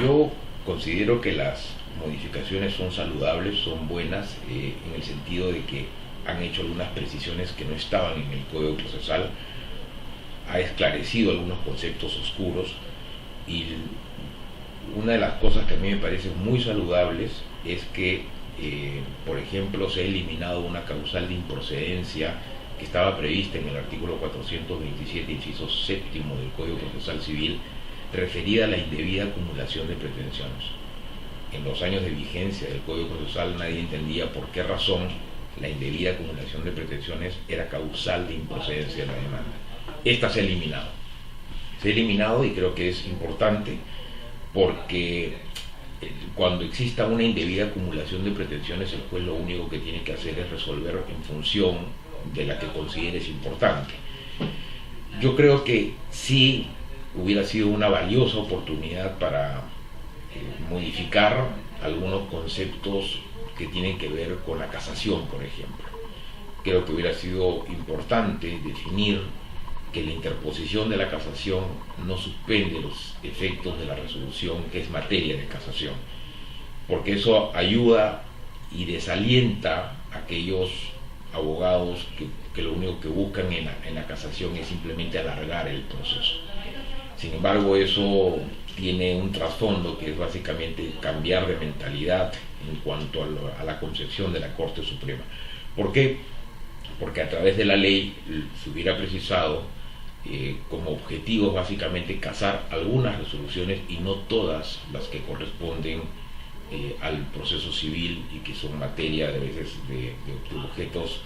Yo considero que las modificaciones son saludables, son buenas, en el sentido de que han hecho algunas precisiones que no estaban en el Código Procesal, ha esclarecido algunos conceptos oscuros, y una de las cosas que a mí me parecen muy saludables es que, por ejemplo, se ha eliminado una causal de improcedencia que estaba prevista en el artículo 427, inciso séptimo del Código Procesal Civil, referida a la indebida acumulación de pretensiones. En los años de vigencia del Código Procesal nadie entendía por qué razón la indebida acumulación de pretensiones era causal de improcedencia de la demanda. Esta se ha eliminado. Se ha eliminado, y creo que es importante, porque cuando exista una indebida acumulación de pretensiones, el juez lo único que tiene que hacer es resolver en función de la que considere es importante. Yo creo que sí hubiera sido una valiosa oportunidad para modificar algunos conceptos que tienen que ver con la casación, por ejemplo. Creo que hubiera sido importante definir que la interposición de la casación no suspende los efectos de la resolución que es materia de casación, porque eso ayuda y desalienta a aquellos abogados que lo único que buscan en la casación es simplemente alargar el proceso. Sin embargo, eso tiene un trasfondo que es básicamente cambiar de mentalidad en cuanto a la concepción de la Corte Suprema. ¿Por qué? Porque a través de la ley se hubiera precisado como objetivos básicamente casar algunas resoluciones y no todas las que corresponden al proceso civil y que son materia de veces de objetos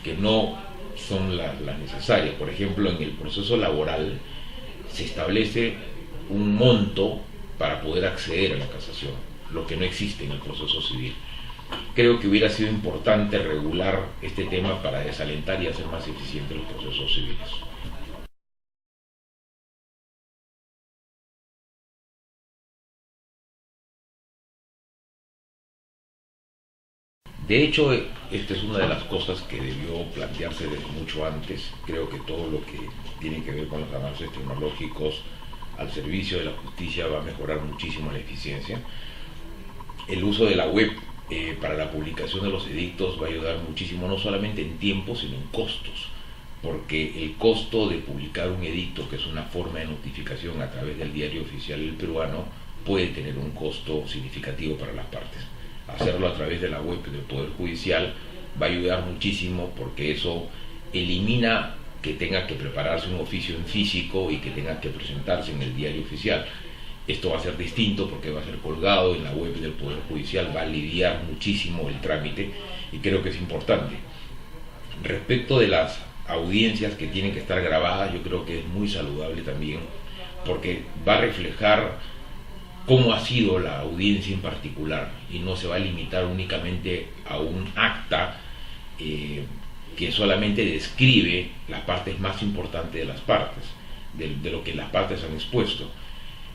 que no son las necesarias. Por ejemplo, en el proceso laboral se establece un monto para poder acceder a la casación, lo que no existe en el proceso civil. Creo que hubiera sido importante regular este tema para desalentar y hacer más eficientes los procesos civiles. De hecho, esta es una de las cosas que debió plantearse desde mucho antes. Creo que todo lo que tiene que ver con los avances tecnológicos al servicio de la justicia va a mejorar muchísimo la eficiencia. El uso de la web para la publicación de los edictos va a ayudar muchísimo, no solamente en tiempo, sino en costos, porque el costo de publicar un edicto, que es una forma de notificación a través del Diario Oficial del Peruano, puede tener un costo significativo para las partes. Hacerlo a través de la web del Poder Judicial va a ayudar muchísimo, porque eso elimina que tenga que prepararse un oficio en físico y que tenga que presentarse en el Diario Oficial. Esto va a ser distinto porque va a ser colgado en la web del Poder Judicial, va a aliviar muchísimo el trámite, y creo que es importante. Respecto de las audiencias que tienen que estar grabadas, yo creo que es muy saludable también, porque va a reflejar cómo ha sido la audiencia en particular, y no se va a limitar únicamente a un acta que solamente describe las partes más importantes de las partes, de lo que las partes han expuesto.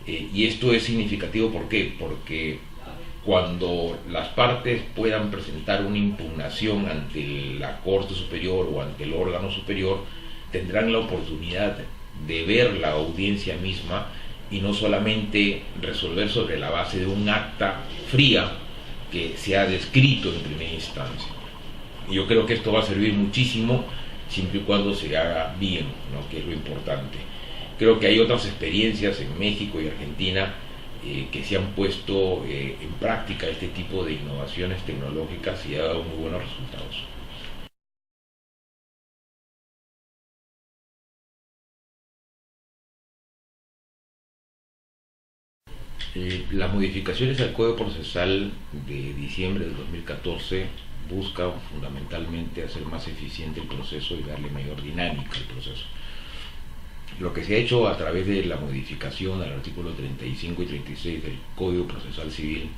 Y esto es significativo, ¿por qué? Porque cuando las partes puedan presentar una impugnación ante la Corte Superior o ante el órgano superior, tendrán la oportunidad de ver la audiencia misma y no solamente resolver sobre la base de un acta fría que se ha descrito en primera instancia. Y yo creo que esto va a servir muchísimo siempre y cuando se haga bien, ¿no? Que es lo importante. Creo que hay otras experiencias en México y Argentina que se han puesto en práctica este tipo de innovaciones tecnológicas y ha dado muy buenos resultados. Las modificaciones al Código Procesal de diciembre del 2014 buscan fundamentalmente hacer más eficiente el proceso y darle mayor dinámica al proceso. Lo que se ha hecho a través de la modificación al artículo 35 y 36 del Código Procesal Civil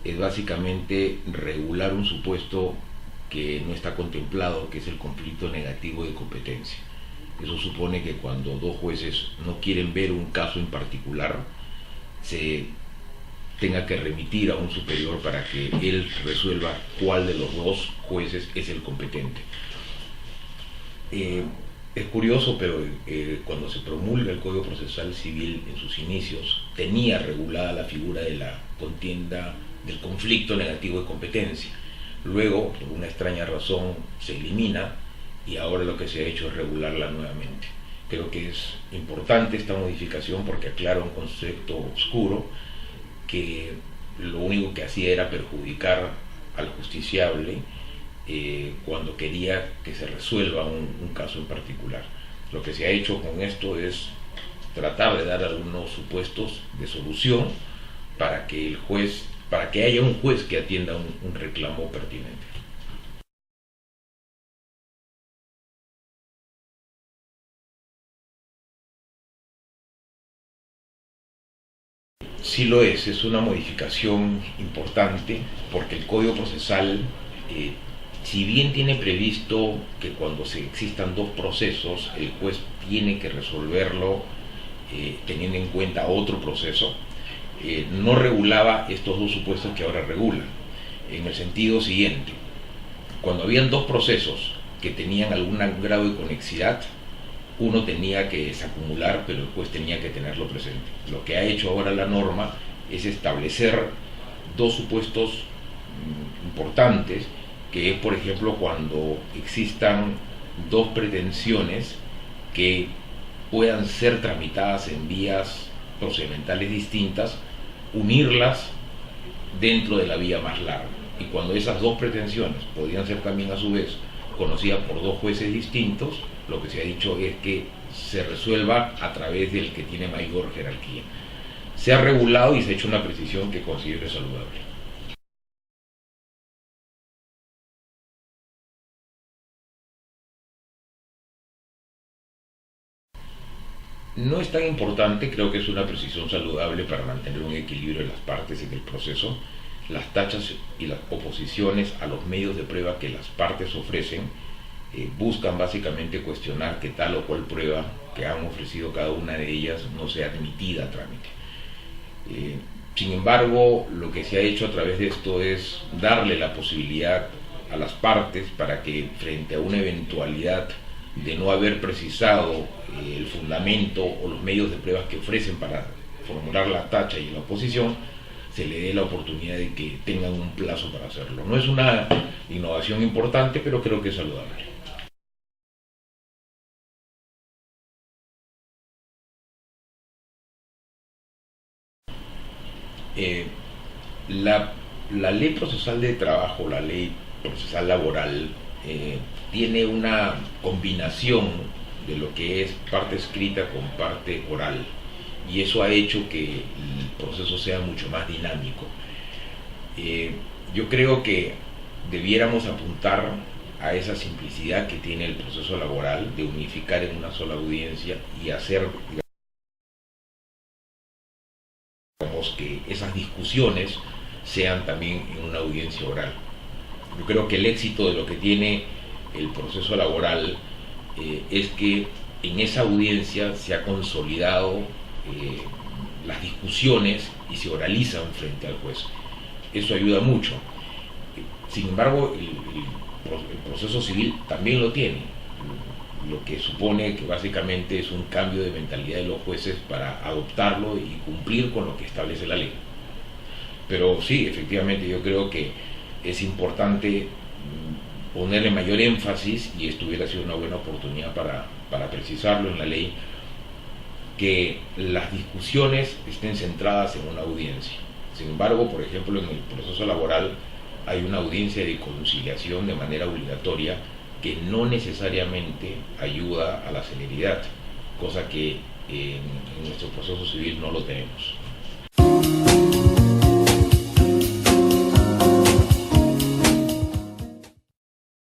es básicamente regular un supuesto que no está contemplado, que es el conflicto negativo de competencia. Eso supone que cuando dos jueces no quieren ver un caso en particular, se tenga que remitir a un superior para que él resuelva cuál de los dos jueces es el competente. Es curioso, pero cuando se promulga el Código Procesal Civil en sus inicios, tenía regulada la figura de la contienda del conflicto negativo de competencia. Luego, por una extraña razón, se elimina y ahora lo que se ha hecho es regularla nuevamente. Creo que es importante esta modificación porque aclara un concepto oscuro que lo único que hacía era perjudicar al justiciable cuando quería que se resuelva un caso en particular. Lo que se ha hecho con esto es tratar de dar algunos supuestos de solución para que el juez, para que haya un juez que atienda un reclamo pertinente. Sí lo es una modificación importante porque el Código Procesal, si bien tiene previsto que cuando se existan dos procesos, el juez tiene que resolverlo teniendo en cuenta otro proceso, no regulaba estos dos supuestos que ahora regulan, en el sentido siguiente: cuando habían dos procesos que tenían algún grado de conexidad, uno tenía que desacumular, pero el juez tenía que tenerlo presente. Lo que ha hecho ahora la norma es establecer dos supuestos importantes, que es, por ejemplo, cuando existan dos pretensiones que puedan ser tramitadas en vías procedimentales distintas, unirlas dentro de la vía más larga. Y cuando esas dos pretensiones podrían ser también a su vez conocidas por dos jueces distintos, lo que se ha dicho es que se resuelva a través del que tiene mayor jerarquía. Se ha regulado y se ha hecho una precisión que considero saludable. No es tan importante, creo que es una precisión saludable para mantener un equilibrio en las partes en el proceso. Las tachas y las oposiciones a los medios de prueba que las partes ofrecen buscan básicamente cuestionar que tal o cual prueba que han ofrecido cada una de ellas no sea admitida a trámite. Sin embargo, lo que se ha hecho a través de esto es darle la posibilidad a las partes para que, frente a una eventualidad de no haber precisado el fundamento o los medios de pruebas que ofrecen para formular la tacha y la oposición, se le dé la oportunidad de que tengan un plazo para hacerlo. No es una innovación importante, pero creo que es saludable. Eh, la, la ley procesal de trabajo, la ley procesal laboral, tiene una combinación de lo que es parte escrita con parte oral, y eso ha hecho que el proceso sea mucho más dinámico. Yo creo que debiéramos apuntar a esa simplicidad que tiene el proceso laboral de unificar en una sola audiencia y hacer, digamos, que esas discusiones sean también en una audiencia oral. Yo creo que el éxito de lo que tiene el proceso laboral es que en esa audiencia se ha consolidado las discusiones y se oralizan frente al juez. Eso ayuda mucho. Sin embargo, el proceso civil también lo tiene, lo que supone que básicamente es un cambio de mentalidad de los jueces para adoptarlo y cumplir con lo que establece la ley. Pero sí, efectivamente, yo creo que es importante ponerle mayor énfasis, y esto hubiera sido una buena oportunidad para precisarlo en la ley, que las discusiones estén centradas en una audiencia. Sin embargo, por ejemplo, en el proceso laboral hay una audiencia de conciliación de manera obligatoria que no necesariamente ayuda a la celeridad, cosa que en nuestro proceso civil no lo tenemos.